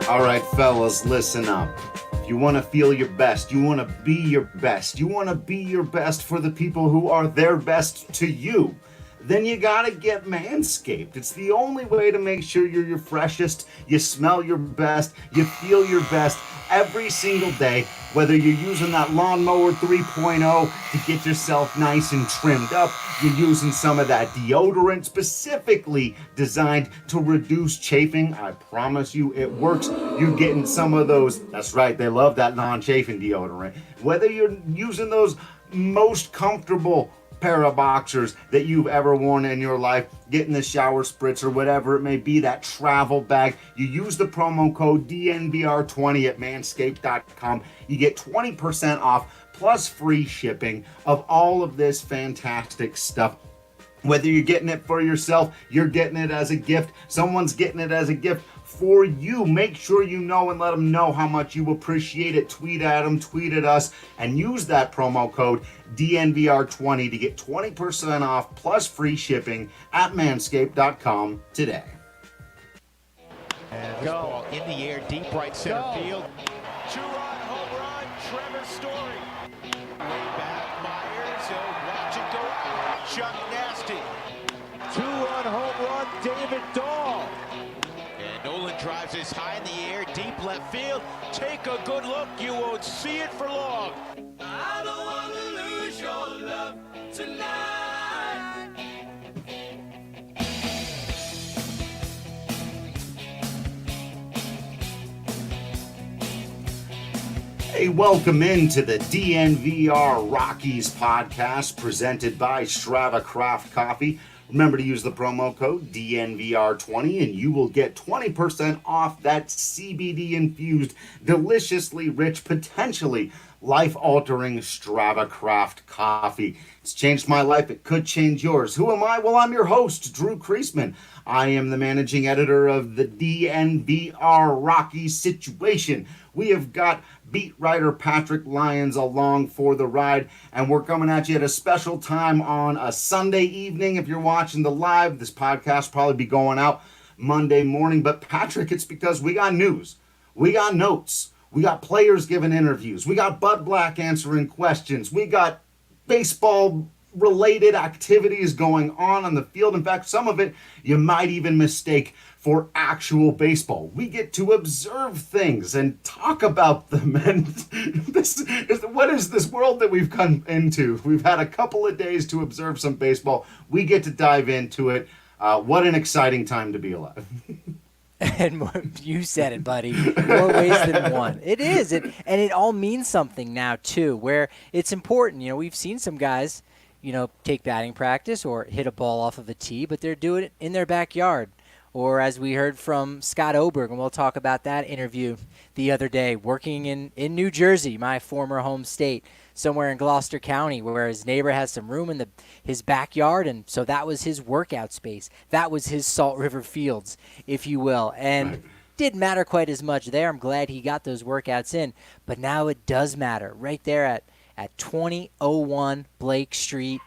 All right, fellas, listen up. If you want to feel your best, you want to be your best, you want to be your best for the people who are their best to you, then you gotta get Manscaped. It's the only way to make sure you're your freshest, you smell your best, you feel your best every single day, whether you're using that lawnmower 3.0 to get yourself nice and trimmed up, you're using some of that deodorant specifically designed to reduce chafing. I promise you it works. You're getting some of those, that's right, they love that non-chafing deodorant. Whether you're using those most comfortable pair of boxers that you've ever worn in your life, getting the shower spritz or whatever it may be, that travel bag, you use the promo code DNVR20 at manscaped.com. You get 20% off plus free shipping of all of this fantastic stuff. Whether you're getting it for yourself, you're getting it as a gift, someone's getting it as a gift for you. Make sure you know and let them know how much you appreciate it. Tweet at them, tweet at us, and use that promo code DNVR20 to get 20% off plus free shipping at manscaped.com today. And this ball in the air, deep right center field. Two-run home run, Trevor Story. Way back, Myers, he'll watch it go out. Chuck Nasty. Two-run home run, David Dahl. And Nolan drives this high in the air, deep left field. Take a good look, you won't see it for long. I don't want to lose your love tonight. Hey, welcome into the DNVR Rockies podcast presented by Strava Craft Coffee. Remember to use the promo code DNVR20 and you will get 20% off that CBD-infused, deliciously rich, potentially life-altering Strava Craft coffee. It's changed my life. It could change yours. Who am I? Well, I'm your host, Drew Creasman. I am the managing editor of the DNVR Rockies situation. We have got beat writer Patrick Lyons along for the ride, and we're coming at you at a special time on a Sunday evening. If you're watching the live, this podcast will probably be going out Monday morning. But Patrick, it's because we got news. We got notes. We got players giving interviews. We got Bud Black answering questions. We got baseball-related activities going on the field. In fact, some of it you might even mistake for actual baseball. We get to observe things and talk about them. And what is this world that we've come into? We've had a couple of days to observe some baseball. We get to dive into it. What an exciting time to be alive. And you said it, buddy. More ways than one. It is. And it all means something now, too, where it's important. You know, we've seen some guys, take batting practice or hit a ball off of a tee, but they're doing it in their backyard. Or as we heard from Scott Oberg, and we'll talk about that interview the other day, working in New Jersey, my former home state, somewhere in Gloucester County, where his neighbor has some room in his backyard, and so that was his workout space. That was his Salt River Fields, if you will. And didn't matter quite as much there. I'm glad he got those workouts in. But now it does matter. Right there at 2001 Blake Street.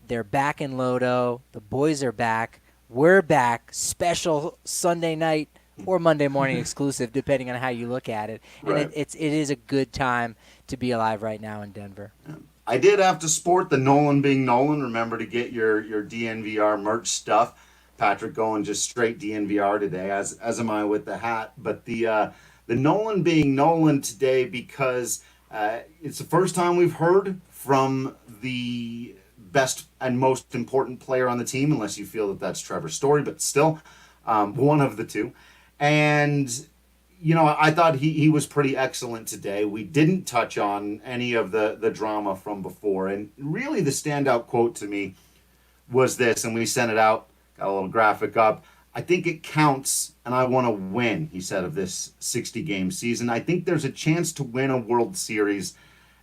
They're back in Lodo. The boys are back. We're back. Special Sunday night or Monday morning exclusive, depending on how you look at it. And Right. it is a good time to be alive right now in Denver. I did have to sport the Nolan being Nolan. Remember to get your DNVR merch stuff. Patrick going just straight DNVR today, as am I with the hat. But the Nolan being Nolan today because it's the first time we've heard from the best and most important player on the team, unless you feel that that's Trevor Story, but still one of the two. And, I thought he was pretty excellent today. We didn't touch on any of the drama from before. And really the standout quote to me was this, and we sent it out, got a little graphic up. I think it counts, and I want to win, he said, of this 60-game season. I think there's a chance to win a World Series,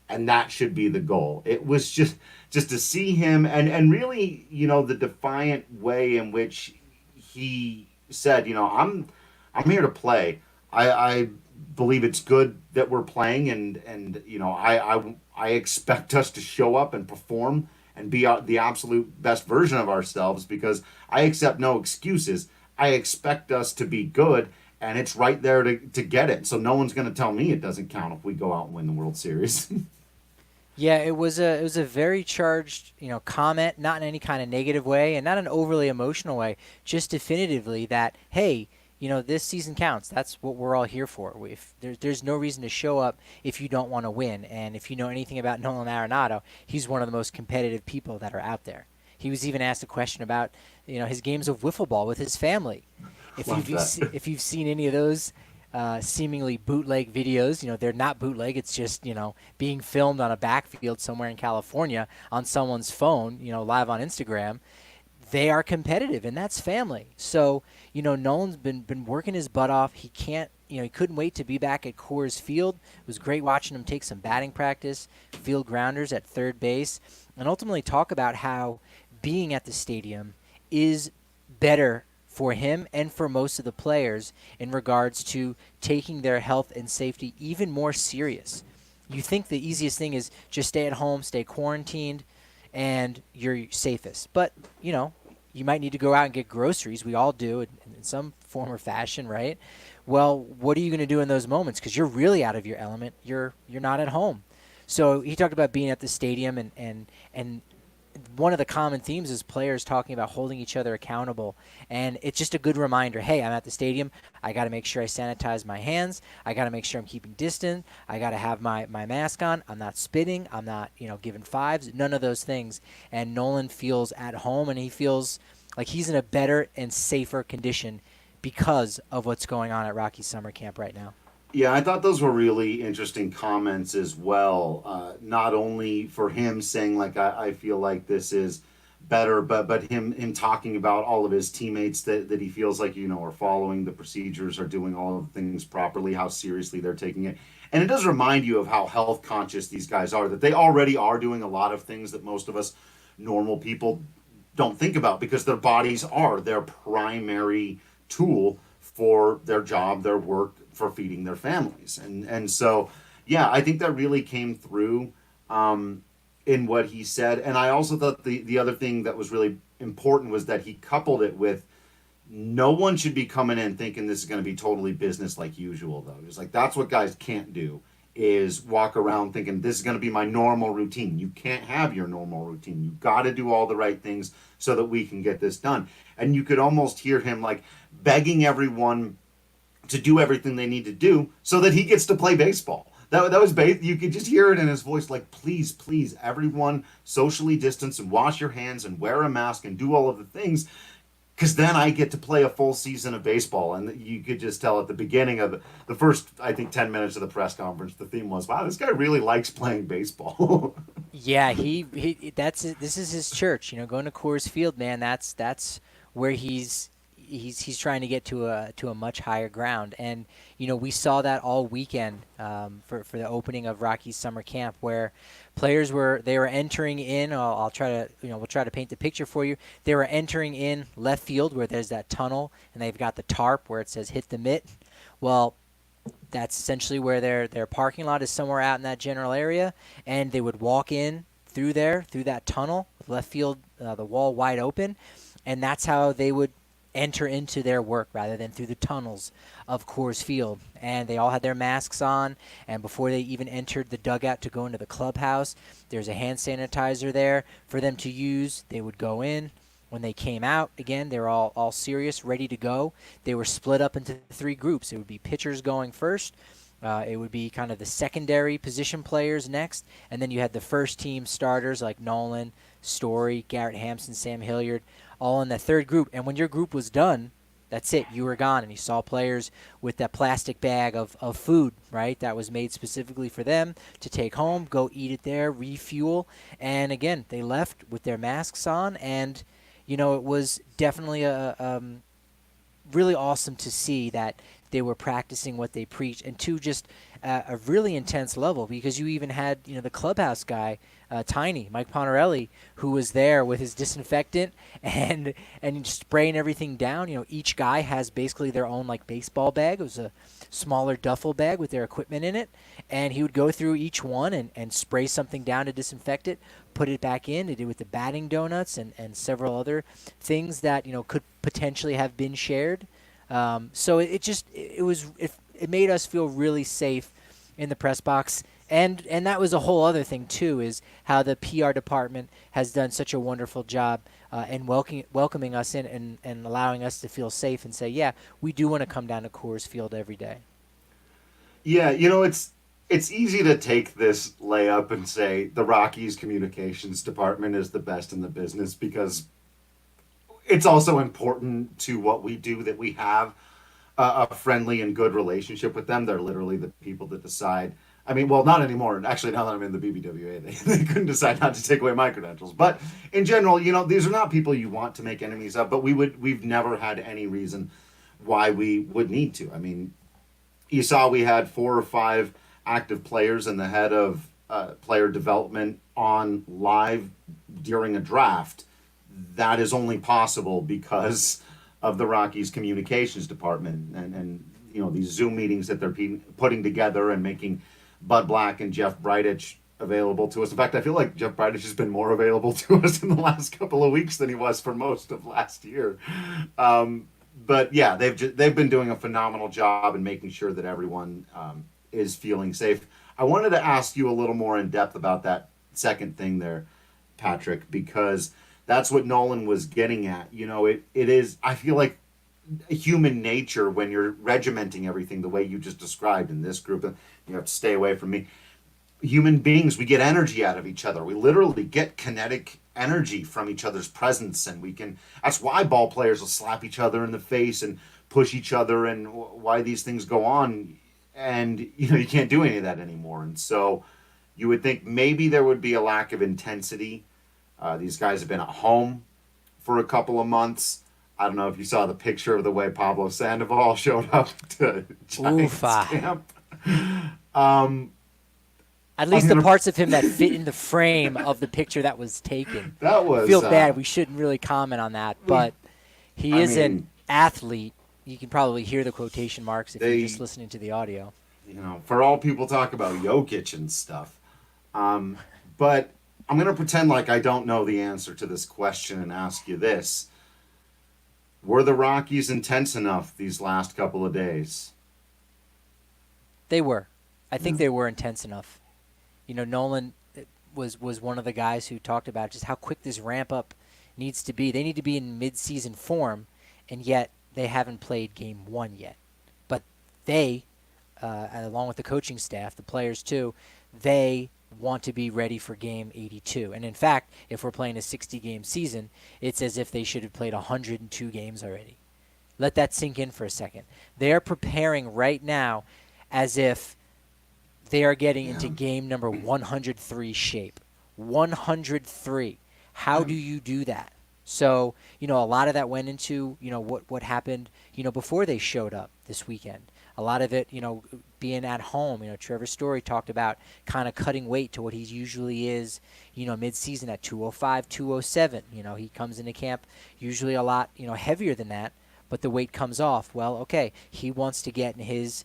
and that should be the goal. It was just to see him, and really, the defiant way in which he said, I'm here to play. I believe it's good that we're playing, and I expect us to show up and perform and be the absolute best version of ourselves, because I accept no excuses. I expect us to be good, and it's right there to get it. So no one's going to tell me it doesn't count if we go out and win the World Series. Yeah, it was a very charged, comment, not in any kind of negative way and not an overly emotional way, just definitively that, hey, this season counts. That's what we're all here for. There's no reason to show up if you don't want to win. And if you know anything about Nolan Arenado, he's one of the most competitive people that are out there. He was even asked a question about, his games of wiffle ball with his family. If you've seen any of those seemingly bootleg videos, they're not bootleg. It's just, being filmed on a backfield somewhere in California on someone's phone, live on Instagram. They are competitive, and that's family. So, Nolan's been working his butt off. He can't, he couldn't wait to be back at Coors Field. It was great watching him take some batting practice, field grounders at third base, and ultimately talk about how being at the stadium is better for him and for most of the players in regards to taking their health and safety even more serious. You think the easiest thing is just stay at home, stay quarantined, and you're safest. But, you might need to go out and get groceries. We all do in some form or fashion, right? Well, what are you going to do in those moments? Because you're really out of your element. You're not at home. So he talked about being at the stadium, and one of the common themes is players talking about holding each other accountable. And it's just a good reminder, hey, I'm at the stadium. I got to make sure I sanitize my hands. I got to make sure I'm keeping distance. I got to have my mask on. I'm not spitting. I'm not, giving fives. None of those things. And Nolan feels at home, and he feels like he's in a better and safer condition because of what's going on at Rockies Summer Camp right now. Yeah, I thought those were really interesting comments as well. Not only for him saying like I feel like this is better, but him talking about all of his teammates that he feels like are following the procedures, are doing all of the things properly, how seriously they're taking it. And it does remind you of how health conscious these guys are, that they already are doing a lot of things that most of us normal people don't think about, because their bodies are their primary tool for their job, their work, for feeding their families. And so, yeah, I think that really came through in what he said. And I also thought the other thing that was really important was that he coupled it with no one should be coming in thinking this is going to be totally business like usual, though. It's like that's what guys can't do, is walk around thinking this is going to be my normal routine. You can't have your normal routine. You got to do all the right things so that we can get this done. And you could almost hear him like begging everyone to do everything they need to do so that he gets to play baseball. That was you could just hear it in his voice, like, please, everyone socially distance and wash your hands and wear a mask and do all of the things, because then I get to play a full season of baseball. And you could just tell at the beginning of the first, I think, 10 minutes of the press conference, the theme was, wow, this guy really likes playing baseball. Yeah, this is his church. Going to Coors Field, man, that's where he's trying to get to a much higher ground. And we saw that all weekend for the opening of Rockies Summer Camp, where players were entering in. I'll try to we'll try to paint the picture for you. They were entering in left field where there's that tunnel, and they've got the tarp where it says hit the mitt. Well, that's essentially where their parking lot is, somewhere out in that general area, and they would walk in through that tunnel with left field, the wall wide open, and that's how they would enter into their work rather than through the tunnels of Coors Field. And they all had their masks on, and before they even entered the dugout to go into the clubhouse, there's a hand sanitizer there for them to use. They would go in. When they came out, again, they were all serious, ready to go. They were split up into 3 groups. It would be pitchers going first. It would be kind of the secondary position players next. And then you had the first team starters like Nolan, Story, Garrett Hampson, Sam Hilliard, all in the 3rd group. And when your group was done, that's it. You were gone. And you saw players with that plastic bag of food, right, that was made specifically for them to take home, go eat it there, refuel. And, again, they left with their masks on. And, it was definitely really awesome to see that they were practicing what they preached, and to just a really intense level, because you even had, the clubhouse guy, Tiny, Mike Pontarelli, who was there with his disinfectant and spraying everything down. Each guy has basically their own baseball bag. It was a smaller duffel bag with their equipment in it, and he would go through each one and spray something down to disinfect it, put it back in. They did with the batting donuts and several other things that could potentially have been shared So it made us feel really safe in the press box. And that was a whole other thing, too, is how the PR department has done such a wonderful job in welcoming us in and allowing us to feel safe and say, yeah, we do want to come down to Coors Field every day. Yeah, it's easy to take this layup and say the Rockies communications department is the best in the business because it's also important to what we do that we have a friendly and good relationship with them. They're literally the people that decide. I mean, well, not anymore. Actually, now that I'm in the BBWA, they couldn't decide not to take away my credentials. But in general, these are not people you want to make enemies of, but we've never had any reason why we would need to. I mean, you saw we had 4 or 5 active players and the head of player development on live during a draft. That is only possible because of the Rockies communications department and these Zoom meetings that they're putting together and making Bud Black and Jeff Bridich available to us. In fact, I feel like Jeff Bridich has been more available to us in the last couple of weeks than he was for most of last year. But yeah, they've been doing a phenomenal job in making sure that everyone is feeling safe. I wanted to ask you a little more in depth about that second thing there, Patrick, because that's what Nolan was getting at. It is, I feel like, human nature when you're regimenting everything the way you just described in this group. You have to stay away from me. Human beings, we get energy out of each other. We literally get kinetic energy from each other's presence, and that's why ball players will slap each other in the face and push each other, and why these things go on. And you can't do any of that anymore. And so you would think maybe there would be a lack of intensity. These guys have been at home for a couple of months. I don't know if you saw the picture of the way Pablo Sandoval showed up to Giants camp. At least the parts of him that fit in the frame of the picture that was taken. That was. I feel bad. We shouldn't really comment on that, but he is an athlete. You can probably hear the quotation marks if you're just listening to the audio. For all people talk about Jokic and stuff. But I'm going to pretend like I don't know the answer to this question and ask you this. Were the Rockies intense enough these last couple of days? They were. I think they were intense enough. Nolan was one of the guys who talked about just how quick this ramp up needs to be. They need to be in mid-season form, and yet they haven't played game 1 yet. But they, along with the coaching staff, the players too, they want to be ready for game 82. And in fact, if we're playing a 60-game season, it's as if they should have played 102 games already. Let that sink in for a second. They're preparing right now as if they are getting into game number 103 shape. 103. How do you do that? So, a lot of that went into, what happened, before they showed up this weekend. A lot of it, being at home. Trevor Story talked about kind of cutting weight to what he usually is, mid-season at 205, 207. He comes into camp usually a lot, heavier than that, but the weight comes off. Well, okay, he wants to get in his,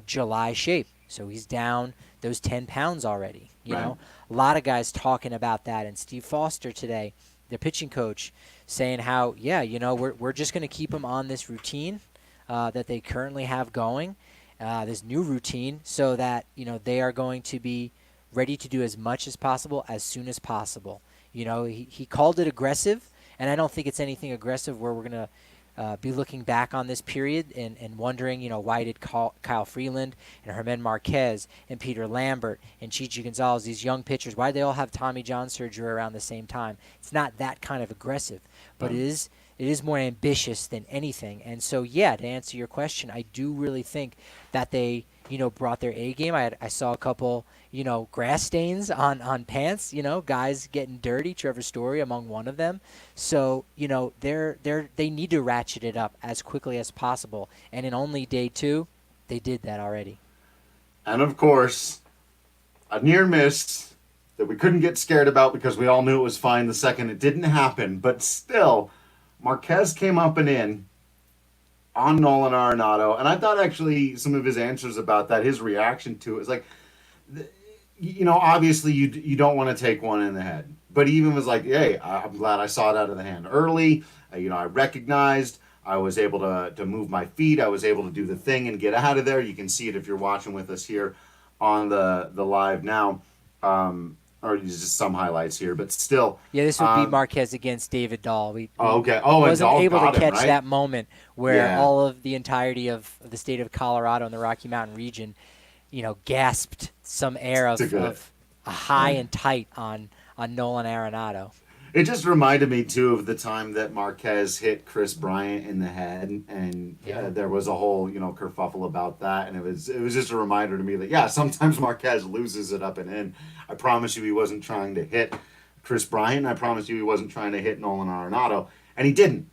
July shape. So he's down those 10 pounds already. A lot of guys talking about that. And Steve Foster today, the pitching coach, saying how, we're just going to keep him on this routine that they currently have going, this new routine, so that, they are going to be ready to do as much as possible as soon as possible. He called it aggressive, and I don't think it's anything aggressive where we're going to be looking back on this period and wondering, why did Kyle Freeland and Herman Marquez and Peter Lambert and Chichi Gonzalez, these young pitchers, why did they all have Tommy John surgery around the same time? It's not that kind of aggressive, but it is more ambitious than anything. And so, to answer your question, I do really think that they, brought their A game. I saw a couple, grass stains on pants, guys getting dirty, Trevor Story among one of them. So, they need to ratchet it up as quickly as possible. And in only day 2, they did that already. And of course, a near miss that we couldn't get scared about because we all knew it was fine the second it didn't happen. But still, Marquez came up and in on Nolan Arenado, and I thought actually some of his answers about that, his reaction to it, is like, obviously you don't want to take one in the head, but he even was like, hey, I'm glad I saw it out of the hand early. I recognized, I was able to move my feet. I was able to do the thing and get out of there. You can see it if you're watching with us here on the live now. Or just some highlights here, but still. Yeah, this would be Marquez against David Dahl. Okay. Oh, and wasn't Dahl able got to catch him, right? that moment where Yeah. all of the entirety of the state of Colorado and the Rocky Mountain region, gasped some air of a high and tight on Nolan Arenado. It just reminded me, too, of the time that Marquez hit Chris Bryant in the head, and there was a whole, kerfuffle about that, and it was just a reminder to me that, sometimes Marquez loses it up and in. I promise you he wasn't trying to hit Chris Bryant. I promise you he wasn't trying to hit Nolan Arenado, and he didn't.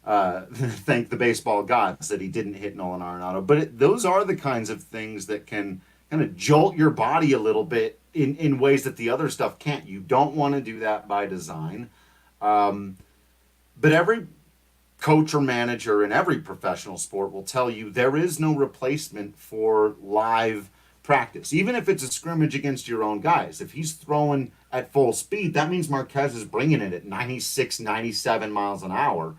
Thank the baseball gods that he didn't hit Nolan Arenado. But those are the kinds of things that can kind of jolt your body a little bit in ways that the other stuff can't. You don't want to do that by design. But every coach or manager in every professional sport will tell you there is no replacement for live practice. Even if it's a scrimmage against your own guys. If he's throwing at full speed, that means Marquez is bringing it at 96, 97 miles an hour.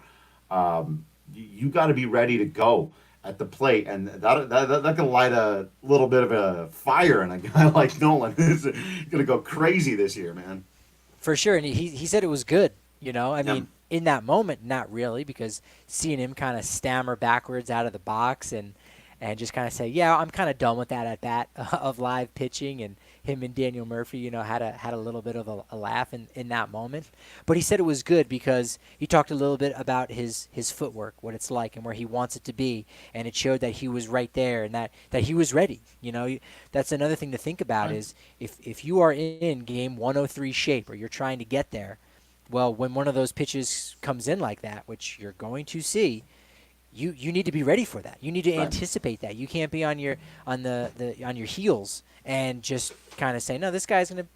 You got to be ready to go at the plate, and that can light a little bit of a fire in a guy like Nolan. He's going to go crazy this year, man. For sure, and he said it was good. I mean, in that moment, not really, because seeing him kind of stammer backwards out of the box and just kind of say, I'm kind of done with that at bat of live pitching, and him and Daniel Murphy, had a little bit of a laugh in that moment. But he said it was good because he talked a little bit about his footwork, what it's like and where he wants it to be, and it showed that he was right there and that he was ready. That's another thing to think about is if you are in game 103 shape or you're trying to get there, well, when one of those pitches comes in like that, which you're going to see, you need to be ready for that. You need to anticipate that. You can't be on your heels and just kind of say, no, this guy's going to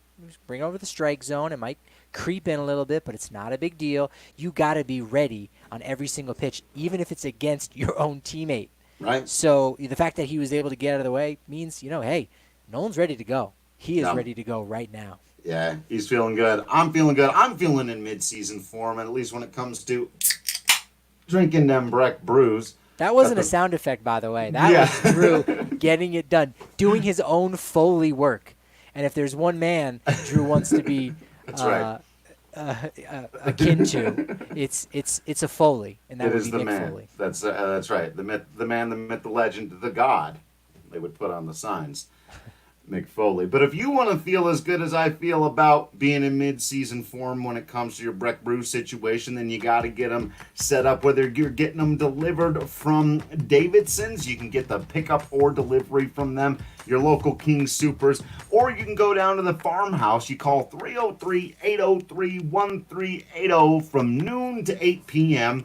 bring over the strike zone. It might creep in a little bit, but it's not a big deal. You got to be ready on every single pitch, even if it's against your own teammate. Right. So the fact that he was able to get out of the way means, hey, Nolan's ready to go. He is ready to go right now. Yeah, he's feeling good. I'm feeling good. I'm feeling in mid-season form, and at least when it comes to drinking them Breck brews. That wasn't a sound effect, by the way. That was Drew getting it done, doing his own Foley work. And if there's one man Drew wants to be akin to, it's a Foley, and that would be Nick Foley. That's right. The myth, the man, the myth, the legend, the god. They would put on the signs. Mick Foley. But if you want to feel as good as I feel about being in mid-season form when it comes to your Breck Brew situation, then you got to get them set up. Whether you're getting them delivered from Davidson's, you can get the pickup or delivery from them, your local King Supers, or you can go down to the farmhouse. You call 303-803-1380 from noon to 8 p.m.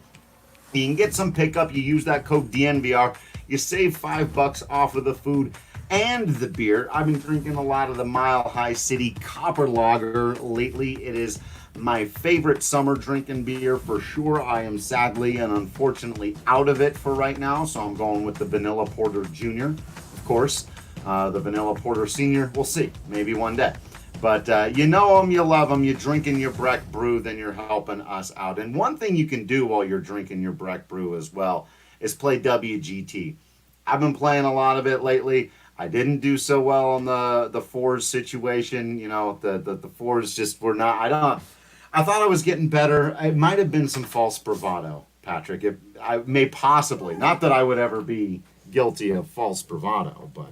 You can get some pickup. You use that code DNVR. You save $5 off of the food and the beer. I've been drinking a lot of the Mile High City Copper Lager lately. It is my favorite summer drinking beer for sure. I am sadly and unfortunately out of it for right now, so I'm going with the Vanilla Porter Jr., of course. The Vanilla Porter Senior, we'll see. Maybe one day. But you know them, you love them, you're drinking your Breck Brew, then you're helping us out. And one thing you can do while you're drinking your Breck Brew as well is play WGT. I've been playing a lot of it lately. I didn't do so well on the Fours situation. You know, the Fours just were not. I thought I was getting better. It might have been some false bravado, Patrick. I may possibly, not that I would ever be guilty of false bravado, but.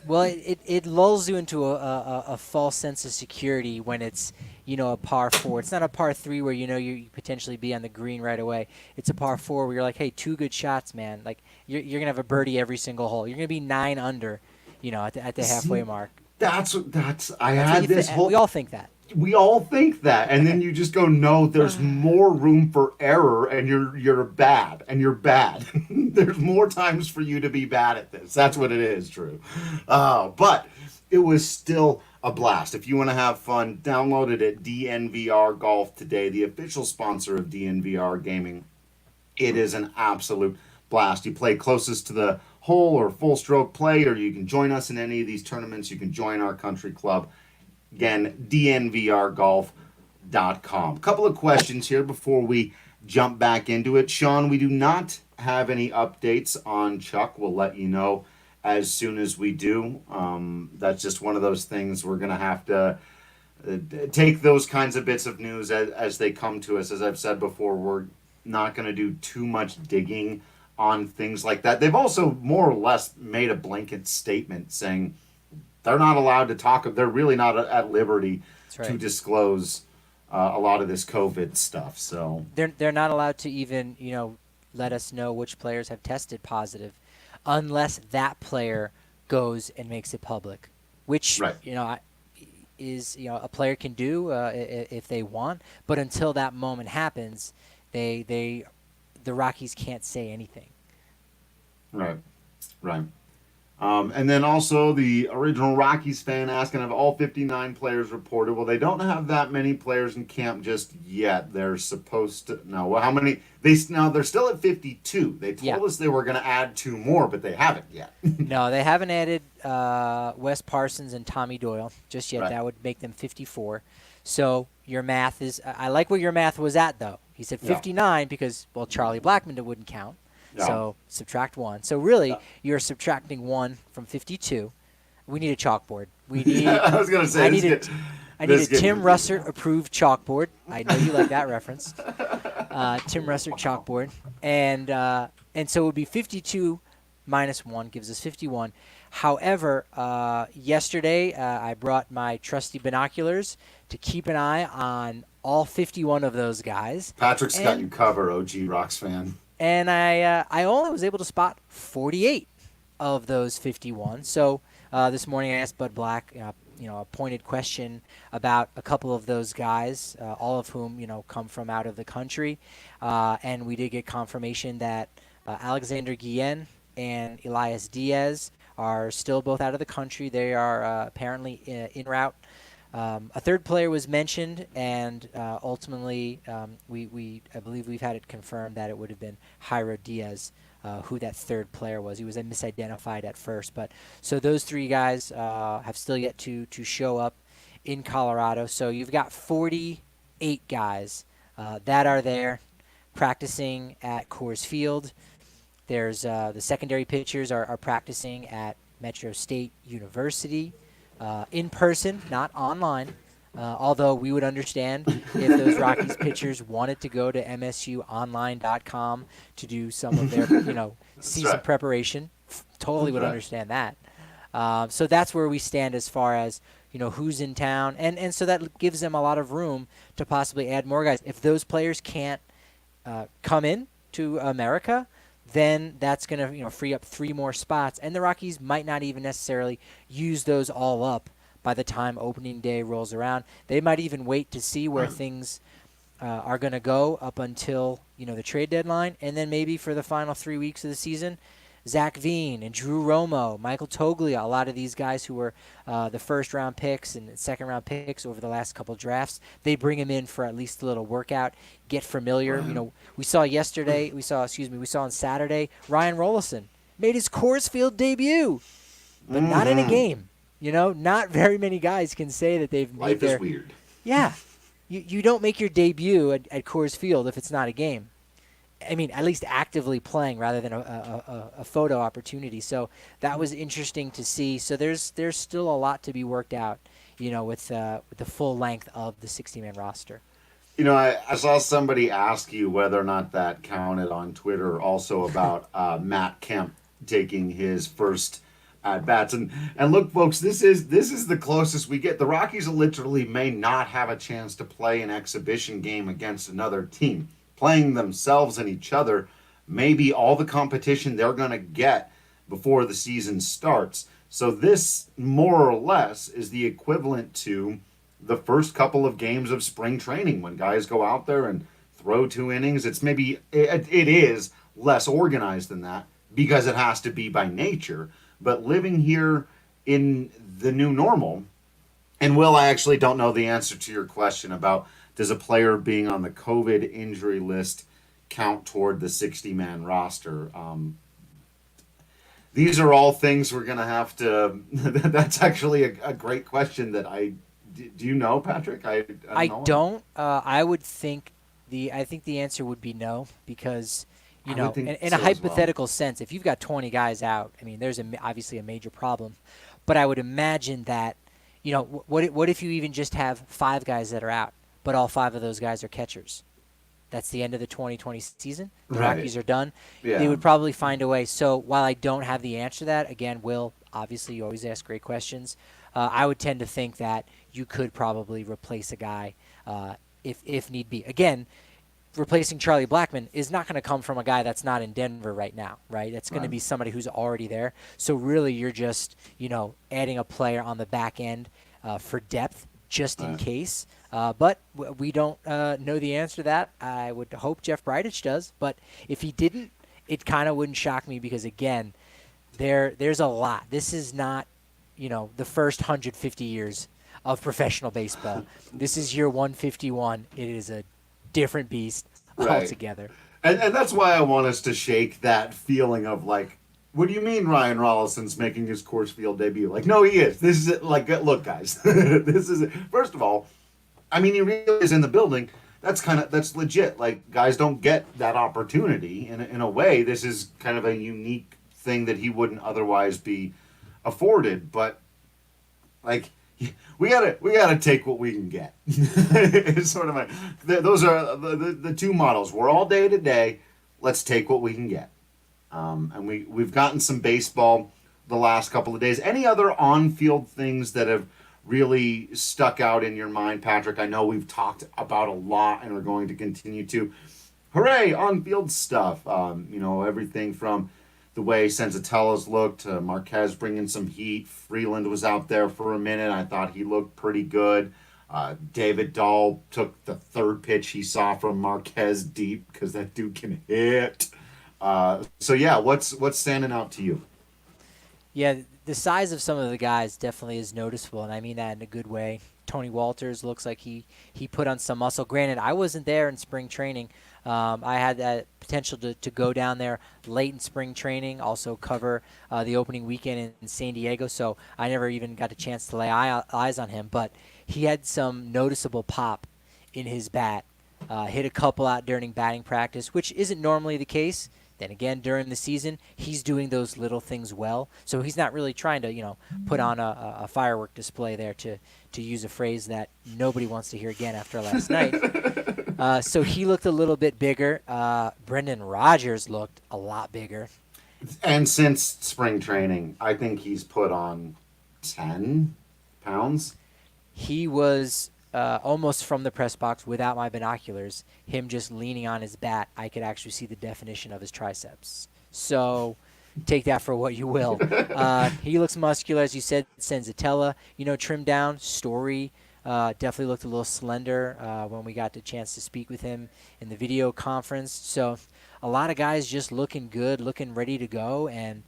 Well, it lulls you into a false sense of security when it's, a par 4. It's not a par 3 where, you potentially be on the green right away. It's a par 4 where you're like, hey, 2 good shots, man. Like, you're going to have a birdie every single hole. You're going to be 9 under, at the halfway mark. We all think that. We all think that, and then you just go, no, there's more room for error, and you're bad, and you're bad. There's more times for you to be bad at this. That's what it is, Drew. But it was still a blast. If you want to have fun, download it at DNVR Golf today, the official sponsor of DNVR Gaming. It is an absolute blast. You play closest to the hole or full stroke play, or you can join us in any of these tournaments. You can join our country club. Again, DNVRgolf.com. A couple of questions here before we jump back into it. Sean, we do not have any updates on Chuck. We'll let you know as soon as we do. That's just one of those things we're going to have to take those kinds of bits of news as they come to us. As I've said before, we're not going to do too much digging on things like that. They've also more or less made a blanket statement saying they're not allowed to talk. They're really not at liberty to disclose a lot of this COVID stuff. So they're not allowed to even let us know which players have tested positive, unless that player goes and makes it public, which is a player can do if they want. But until that moment happens, the Rockies can't say anything. Right. And then also the original Rockies fan asking, have all 59 players reported? Well, they don't have that many players in camp just yet. They're supposed to know. Well, how many? They're still at 52. They told us they were going to add 2 more, but they haven't yet. No, they haven't added Wes Parsons and Tommy Doyle just yet. Right. That would make them 54. So your math is – I like where your math was at, though. He said 59 because, well, Charlie Blackmon wouldn't count. Yeah. So subtract 1. So really, you're subtracting 1 from 52. We need a chalkboard. We need. I was going to say. I need a Tim Russert approved chalkboard. I know you like that reference. Tim Russert chalkboard, and so it would be 52 minus 1 gives us 51. However, yesterday I brought my trusty binoculars to keep an eye on all 51 of those guys. Patrick's got you covered, OG Rocks fan. And I only was able to spot 48 of those 51. So this morning I asked Bud Black, a pointed question about a couple of those guys, all of whom come from out of the country, and we did get confirmation that Alexander Guillen and Elias Diaz are still both out of the country. They are apparently en route. A third player was mentioned, and ultimately, I believe we've had it confirmed that it would have been Jairo Diaz, who that third player was. He was misidentified at first, but so those 3 guys have still yet to show up in Colorado. So you've got 48 guys that are there practicing at Coors Field. There's the secondary pitchers are practicing at Metro State University. In person, not online, although we would understand if those Rockies pitchers wanted to go to msuonline.com to do some of their, season preparation. Totally would understand that. So that's where we stand as far as, who's in town. And so that gives them a lot of room to possibly add more guys. If those players can't come in to America, then that's going to free up 3 more spots. And the Rockies might not even necessarily use those all up by the time opening day rolls around. They might even wait to see where things are going to go up until the trade deadline. And then maybe for the final 3 weeks of the season, Zach Veen and Drew Romo, Michael Toglia, a lot of these guys who were the first-round picks and second-round picks over the last couple drafts, they bring them in for at least a little workout, get familiar. We saw on Saturday, Ryan Rollison made his Coors Field debut, but not in a game. Not very many guys can say that they've made Life is weird. Yeah. You don't make your debut at Coors Field if it's not a game. I mean, at least actively playing rather than a photo opportunity. So that was interesting to see. So there's still a lot to be worked out, with the full length of the 60-man roster. I saw somebody ask you whether or not that counted on Twitter also about Matt Kemp taking his first at-bats. And look, folks, this is the closest we get. The Rockies literally may not have a chance to play an exhibition game against another team. Playing themselves and each other may be all the competition they're going to get before the season starts. So this, more or less, is the equivalent to the first couple of games of spring training when guys go out there and throw 2 innings. It is less organized than that because it has to be by nature. But living here in the new normal, and Will, I actually don't know the answer to your question about does a player being on the COVID injury list count toward the 60-man roster? These are all things we're going to have to – that's actually a great question that do you know, Patrick? I don't. I would think I think the answer would be no, because I would think in a so as well. hypothetical sense, if you've got 20 guys out, I mean, there's obviously a major problem. But I would imagine that, what if you even just have 5 guys that are out, but all 5 of those guys are catchers? That's the end of the 2020 season. The Right. Rockies are done. Yeah. They would probably find a way. So while I don't have the answer to that, again, Will, obviously you always ask great questions. I would tend to think that you could probably replace a guy if need be. Again, replacing Charlie Blackmon is not going to come from a guy that's not in Denver right now, right? It's going to be somebody who's already there. So really you're just, adding a player on the back end for depth just in case. But we don't know the answer to that. I would hope Jeff Bridich does. But if he didn't, it kind of wouldn't shock me because, again, there's a lot. This is not, the first 150 years of professional baseball. This is year 151. It is a different beast altogether. And that's why I want us to shake that feeling of like, what do you mean Ryan Rollison's making his Coors Field debut? Like, no, he is. This is it. Like, look, guys, this is it. First of all, I mean, he really is in the building. That's legit. Like, guys don't get that opportunity. In a way, this is kind of a unique thing that he wouldn't otherwise be afforded. But like, we gotta take what we can get. It's sort of like those are the two models. We're all day to day. Let's take what we can get. And we've gotten some baseball the last couple of days. Any other on-field things that have really stuck out in your mind, Patrick? I know we've talked about a lot and are going to continue to. Hooray, on-field stuff. Everything from the way Senzatella's looked to Marquez bringing some heat. Freeland was out there for a minute. I thought he looked pretty good. David Dahl took the third pitch he saw from Marquez deep because that dude can hit. What's standing out to you? Yeah, the size of some of the guys definitely is noticeable, and I mean that in a good way. Tony Walters looks like he put on some muscle. Granted, I wasn't there in spring training. I had that potential to go down there late in spring training, also cover the opening weekend in San Diego, so I never even got a chance to lay eyes on him. But he had some noticeable pop in his bat. Hit a couple out during batting practice, which isn't normally the case. Then again, during the season, he's doing those little things well. So he's not really trying to, put on a firework display there, to use a phrase that nobody wants to hear again after last night. So he looked a little bit bigger. Brendan Rodgers looked a lot bigger. And since spring training, I think he's put on 10 pounds. He was almost from the press box without my binoculars, him just leaning on his bat, I could actually see the definition of his triceps. So take that for what you will. He looks muscular, as you said. Senzatella, trimmed down. Story definitely looked a little slender when we got the chance to speak with him in the video conference. So a lot of guys just looking good, looking ready to go, and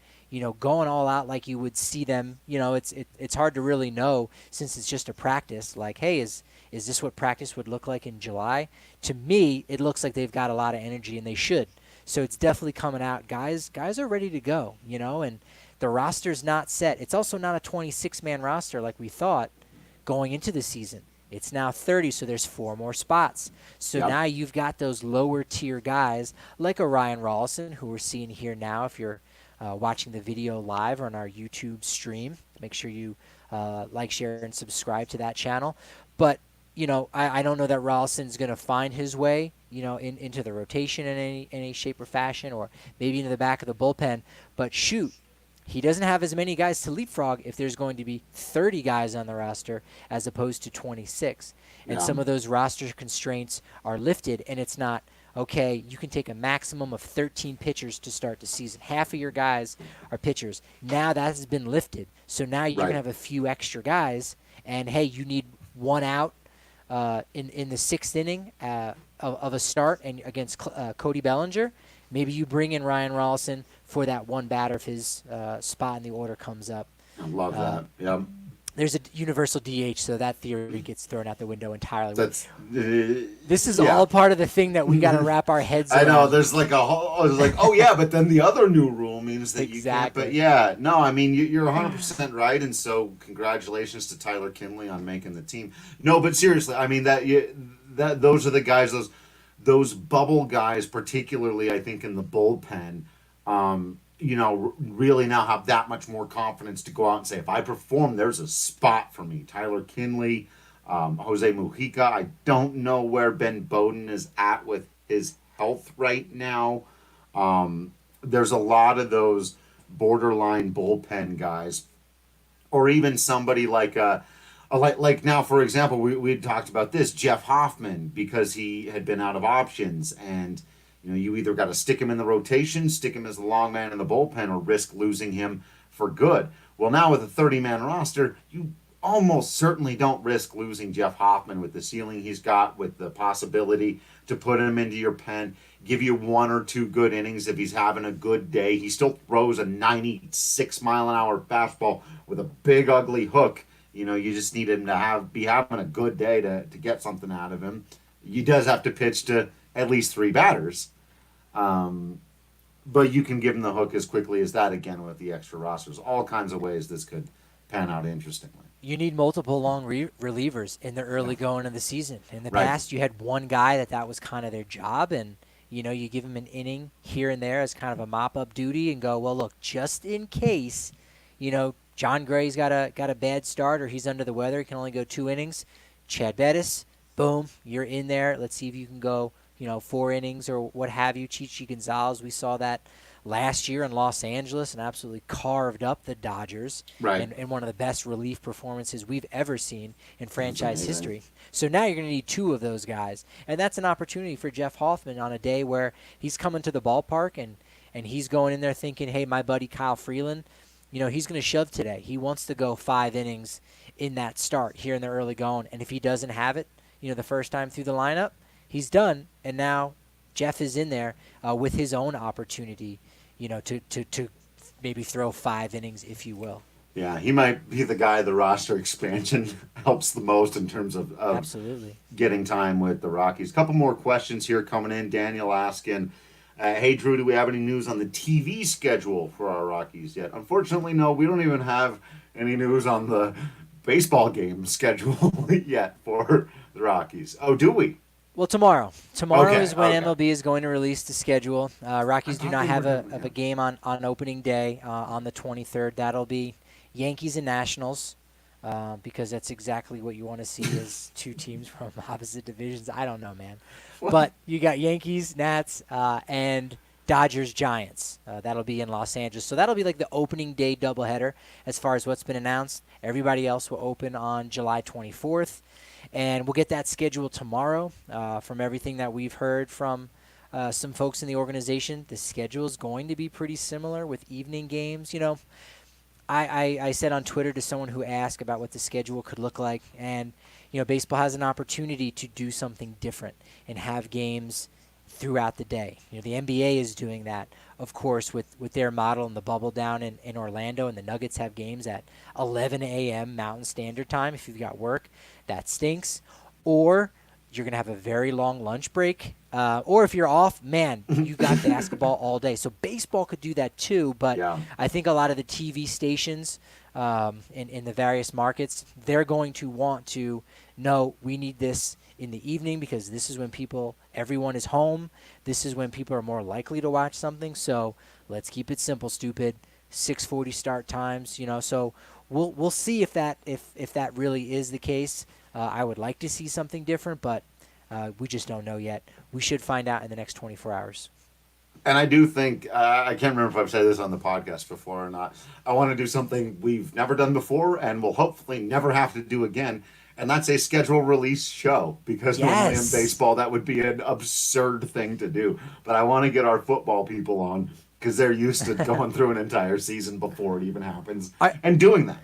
going all out like you would see them. It's hard to really know since it's just a practice. Like, hey, is this what practice would look like in July? To me, it looks like they've got a lot of energy, and they should. So it's definitely coming out. Guys are ready to go, and the roster's not set. It's also not a 26-man roster like we thought going into the season. It's now 30, so there's 4 more spots. So now you've got those lower-tier guys like a Ryan Rollison, who we're seeing here now. If you're watching the video live or on our YouTube stream, make sure you like, share, and subscribe to that channel. But I don't know that Rollison's going to find his way, into the rotation in any shape or fashion, or maybe into the back of the bullpen. But shoot, he doesn't have as many guys to leapfrog if there's going to be 30 guys on the roster as opposed to 26. And some of those roster constraints are lifted, and it's not, okay, you can take a maximum of 13 pitchers to start the season. Half of your guys are pitchers. Now that has been lifted. So now you can have a few extra guys, and, hey, you need one out in the 6th inning of a start and against Cody Bellinger. Maybe you bring in Ryan Rollison for that one batter if his spot in the order comes up. I love that. Yeah. There's a universal DH, so that theory gets thrown out the window entirely. This is yeah. all part of the thing that we got to wrap our heads around. I know. There's like a whole. It's like, oh yeah, but then the other new rule means that you can't. But yeah, no, I mean you're 100% right, and so congratulations to Tyler Kinley on making the team. No, but seriously, I mean that those are the guys. those bubble guys, particularly I think in the bullpen, really now have that much more confidence to go out and say, if I perform, there's a spot for me. Tyler Kinley, Jose Mujica. I don't know where Ben Bowden is at with his health right now. There's a lot of those borderline bullpen guys, or even somebody like now, for example, we talked about this, Jeff Hoffman, because he had been out of options, and you either got to stick him in the rotation, stick him as the long man in the bullpen, or risk losing him for good. Well, now with a 30-man roster, you almost certainly don't risk losing Jeff Hoffman with the ceiling he's got, with the possibility to put him into your pen, give you 1 or 2 good innings if he's having a good day. He still throws a 96-mile-an-hour fastball with a big, ugly hook. You just need him to be having a good day to get something out of him. He does have to pitch to at least 3 batters. But you can give him the hook as quickly as that, again, with the extra rosters. All kinds of ways this could pan out interestingly. You need multiple long relievers in the early going of the season. In the past, you had one guy that was kind of their job, and you give him an inning here and there as kind of a mop-up duty and go, well, look, just in case, John Gray's got a bad start or he's under the weather, he can only go 2 innings. Chad Bettis, boom, you're in there. Let's see if you can go, 4 innings or what have you. Chichi Gonzalez, we saw that last year in Los Angeles and absolutely carved up the Dodgers. Right. And one of the best relief performances we've ever seen in franchise history. So now you're going to need 2 of those guys. And that's an opportunity for Jeff Hoffman on a day where he's coming to the ballpark and he's going in there thinking, hey, my buddy Kyle Freeland, he's going to shove today. He wants to go 5 innings in that start here in the early going. And if he doesn't have it, the first time through the lineup, he's done. And now Jeff is in there with his own opportunity, to maybe throw 5 innings, if you will. Yeah, he might be the guy the roster expansion helps the most in terms of Absolutely getting time with the Rockies. Couple more questions here coming in. Daniel asking, hey, Drew, do we have any news on the TV schedule for our Rockies yet? Unfortunately, no. We don't even have any news on the baseball game schedule yet for the Rockies. Oh, do we? Well, tomorrow. Tomorrow Okay, is when okay. MLB is going to release the schedule. Rockies do not have a game on opening day on the 23rd. That'll be Yankees and Nationals, because that's exactly what you want to see is 2 teams from opposite divisions. I don't know, man. But you got Yankees, Nats, and Dodgers, Giants. That'll be in Los Angeles. So that'll be like the opening day doubleheader as far as what's been announced. Everybody else will open on July 24th. And we'll get that schedule tomorrow. From everything that we've heard from some folks in the organization, the schedule is going to be pretty similar with evening games. I said on Twitter to someone who asked about what the schedule could look like, and baseball has an opportunity to do something different and have games throughout the day. The NBA is doing that, of course, with their model and the bubble down in Orlando, and the Nuggets have games at 11 a.m. Mountain Standard Time. If you've got work, that stinks. Or you're going to have a very long lunch break. Or if you're off, man, you got basketball all day. So baseball could do that too, but Yeah. I think a lot of the TV stations in the various markets, they're going to want to know we need this in the evening because this is when everyone is home. This is when people are more likely to watch something. So let's keep it simple, stupid. 6:40 start times, So we'll see if that really is the case. I would like to see something different, but we just don't know yet. We should find out in the next 24 hours. And I do think, I can't remember if I've said this on the podcast before or not, I want to do something we've never done before and will hopefully never have to do again, and that's a schedule release show, because normally in baseball that would be an absurd thing to do. But I want to get our football people on, because they're used to going through an entire season before it even happens, and doing that.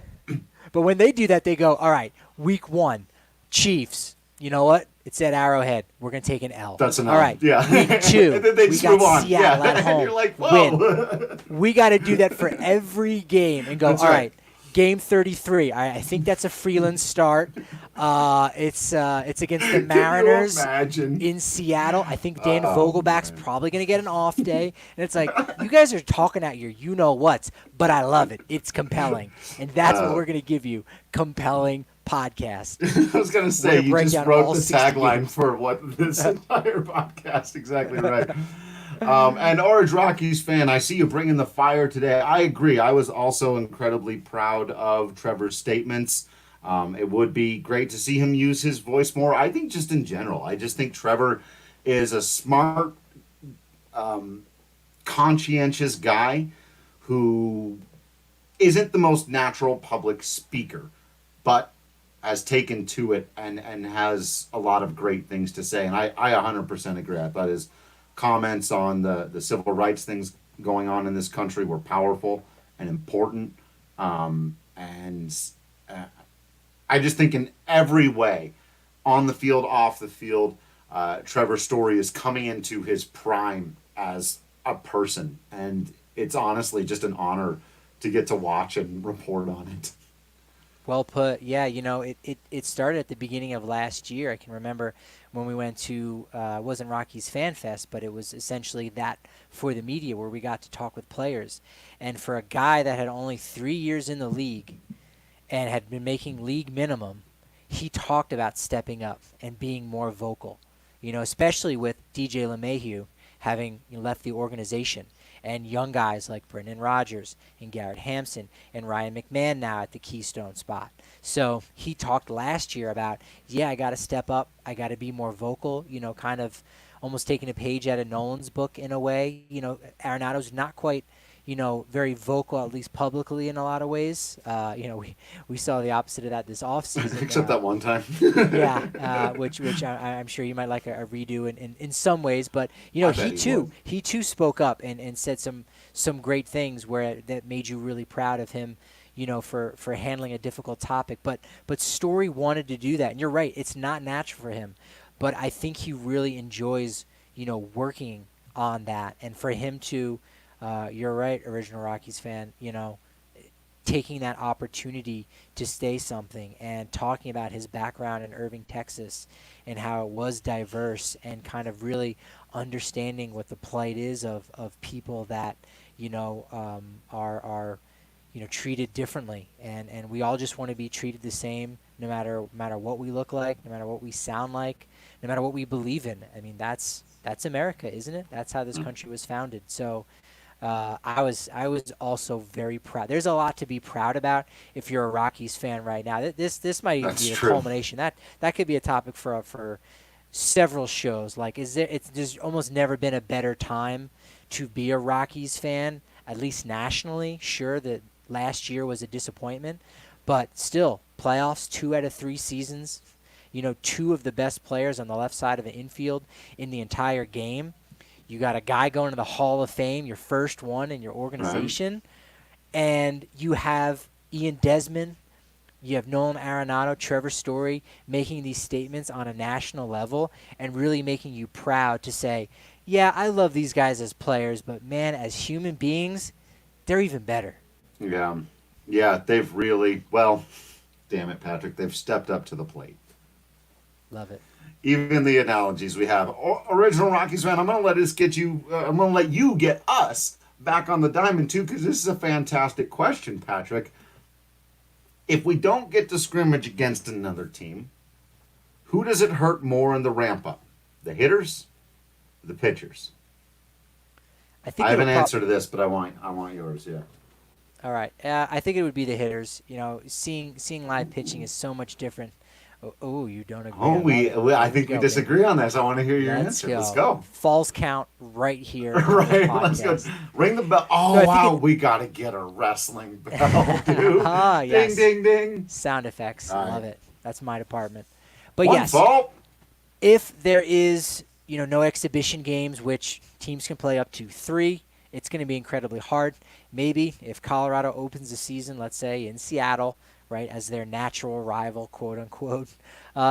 But when they do that, they go, all right, week 1, Chiefs. You know what? It's at Arrowhead. We're going to take an L. That's enough. All right. Yeah. Week 2. And then they we just got move on. Seattle Yeah. at home. You're like, whoa. Win. We got to do that for every game and go, That's all right. right, game 33. I think that's a Freeland start. It's against the Mariners in Seattle. I think Dan Vogelback's probably going to get an off day. And it's like, you guys are talking out your you-know-whats, but I love it. It's compelling. And that's what we're going to give you, compelling podcast. I was gonna say We're gonna you break just down wrote all the 60 tagline games. for what this entire podcast. Exactly right. And Orange Rockies fan, I see you bringing the fire today. I agree. I was also incredibly proud of Trevor's statements. It would be great to see him use his voice more. I think just in general, I just think Trevor is a smart, conscientious guy who isn't the most natural public speaker, but has taken to it and has a lot of great things to say. And I 100% agree. I thought his comments on the civil rights things going on in this country were powerful and important. And I just think in every way, on the field, off the field, Trevor Story is coming into his prime as a person. And it's honestly just an honor to get to watch and report on it. Well put. Yeah, it started at the beginning of last year. I can remember when we went to, it wasn't Rockies Fan Fest, but it was essentially that for the media where we got to talk with players. And for a guy that had only 3 years in the league and had been making league minimum, he talked about stepping up and being more vocal, especially with DJ LeMahieu having left the organization. And young guys like Brendan Rodgers and Garrett Hampson and Ryan McMahon now at the Keystone spot. So he talked last year about, I got to step up. I got to be more vocal, kind of almost taking a page out of Nolan's book in a way. Arenado's not quite, very vocal, at least publicly in a lot of ways. We saw the opposite of that this offseason. Except that one time. Which I'm sure you might like a redo in some ways. But, he too spoke up and said some great things that made you really proud of him, for handling a difficult topic. But Story wanted to do that. And you're right, it's not natural for him. But I think he really enjoys, working on that. And for him to, you're right, original Rockies fan, taking that opportunity to say something and talking about his background in Irving, Texas, and how it was diverse and kind of really understanding what the plight is of people that, are treated differently. And we all just want to be treated the same no matter what we look like, no matter what we sound like, no matter what we believe in. I mean, that's America, isn't it? That's how this country was founded. So I was also very proud. There's a lot to be proud about if you're a Rockies fan right now. This might even be a culmination. That could be a topic for several shows. Like, there's almost never been a better time to be a Rockies fan, at least nationally. Sure, that last year was a disappointment, but still, playoffs 2 out of 3 seasons. 2 of the best players on the left side of the infield in the entire game. You got a guy going to the Hall of Fame, your first one in your organization, and you have Ian Desmond, you have Nolan Arenado, Trevor Story making these statements on a national level and really making you proud to say, yeah, I love these guys as players, but man, as human beings, they're even better. Yeah, they've really, well, damn it, Patrick, they've stepped up to the plate. Love it. Even the analogies we have. Original Rockies fan, I'm going to let you get us back on the diamond too, because this is a fantastic question, Patrick. If we don't get to scrimmage against another team, who does it hurt more in the ramp up? The hitters, the pitchers? I have an answer to this, but I want yours. Yeah. All right. I think it would be the hitters. Seeing live pitching is so much different. Oh, you don't agree? I think we disagree on this. I want to hear your answer. Let's go. Falls count right here. Right. Let's go. Ring the bell. Oh, wow. We got to get a wrestling bell, dude. Yes. Ding, ding, ding. Sound effects. Love it. That's my department. But yes, fault. If there is, no exhibition games, which teams can play up to 3, it's going to be incredibly hard. Maybe if Colorado opens the season, let's say in Seattle, right, as their natural rival, quote unquote,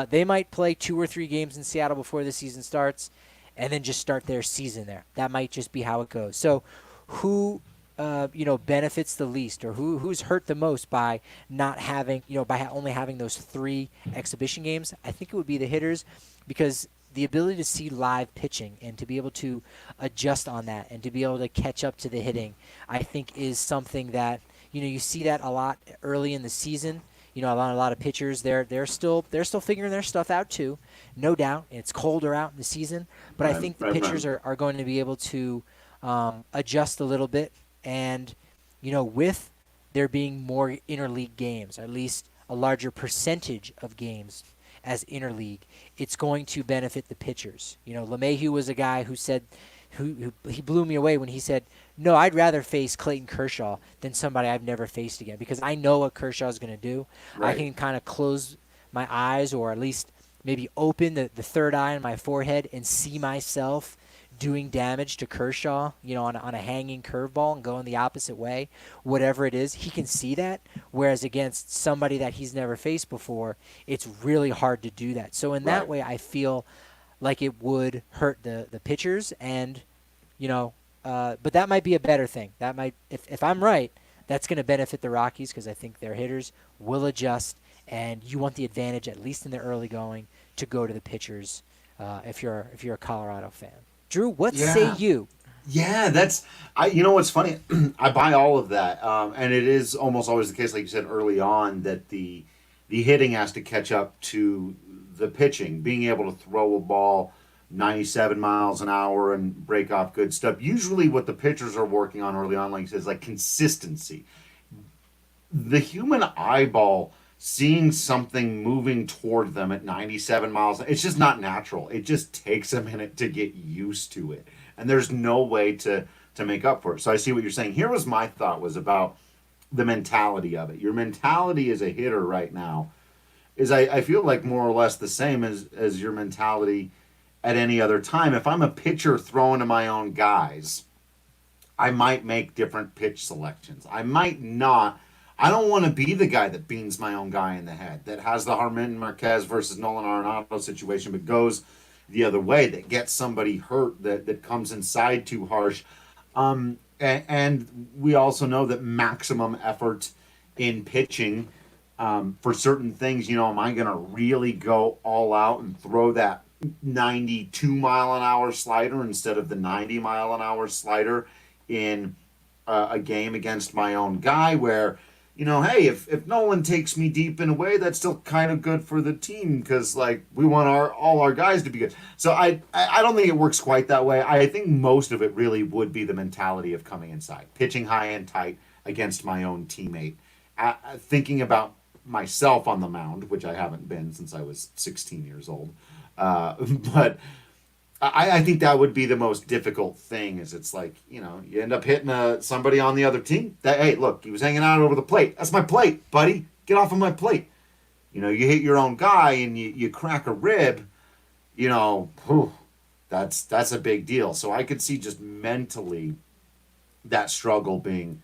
they might play 2 or 3 games in Seattle before the season starts and then just start their season there. That might just be how it goes. So who, benefits the least, or who's hurt the most by not having, by only having those 3 exhibition games? I think it would be the hitters, because the ability to see live pitching and to be able to adjust on that and to be able to catch up to the hitting, I think is something that, you see that a lot early in the season. You know, a lot of pitchers, they're still figuring their stuff out too, no doubt. It's colder out in the season, but I think the pitchers are going to be able to adjust a little bit. And, you know, with there being more interleague games, at least a larger percentage of games as interleague, it's going to benefit the pitchers. You know, LeMahieu was a guy who said, who he blew me away when he said, no, I'd rather face Clayton Kershaw than somebody I've never faced again, because I know what Kershaw's going to do. Right. I can kind of close my eyes, or at least maybe open the third eye in my forehead and see myself doing damage to Kershaw, you know, on a hanging curveball and going the opposite way, whatever it is. He can see that, whereas against somebody that he's never faced before, it's really hard to do that. So in that way, I feel like it would hurt the pitchers, and, you know, but that might be a better thing. That might, if I'm right, that's going to benefit the Rockies, because I think their hitters will adjust, and you want the advantage, at least in the early going, to go to the pitchers if you're a Colorado fan. Drew, what say you? Yeah, you know what's funny? I buy all of that, and it is almost always the case, like you said early on, that the hitting has to catch up to the pitching, being able to throw a ball 97 miles an hour and break off good stuff. Usually what the pitchers are working on early on, like you said, is like consistency. The human eyeball seeing something moving toward them at 97 miles, it's just not natural. It just takes a minute to get used to it. And there's no way to make up for it. So I see what you're saying. Here was my thought was about the mentality of it. Your mentality as a hitter right now is, I feel like, more or less the same as your mentality at any other time. If I'm a pitcher throwing to my own guys, I might make different pitch selections. I might not. I don't want to be the guy that beans my own guy in the head, that has the Harman Marquez versus Nolan Arenado situation, but goes the other way, that gets somebody hurt, that comes inside too harsh. And we also know that maximum effort in pitching for certain things, you know, am I going to really go all out and throw that 92 mile an hour slider instead of the 90 mile an hour slider in a game against my own guy, where, you know, hey, if Nolan takes me deep in a way, that's still kind of good for the team, because, like, we want all our guys to be good. So I don't think it works quite that way. I think most of it really would be the mentality of coming inside, pitching high and tight against my own teammate, thinking about myself on the mound, which I haven't been since I was 16 years old. But I think that would be the most difficult thing, is it's like, you know, you end up hitting somebody on the other team. Hey, look, he was hanging out over the plate. That's my plate, buddy. Get off of my plate. You know, you hit your own guy and you crack a rib, you know, that's a big deal. So I could see just mentally that struggle being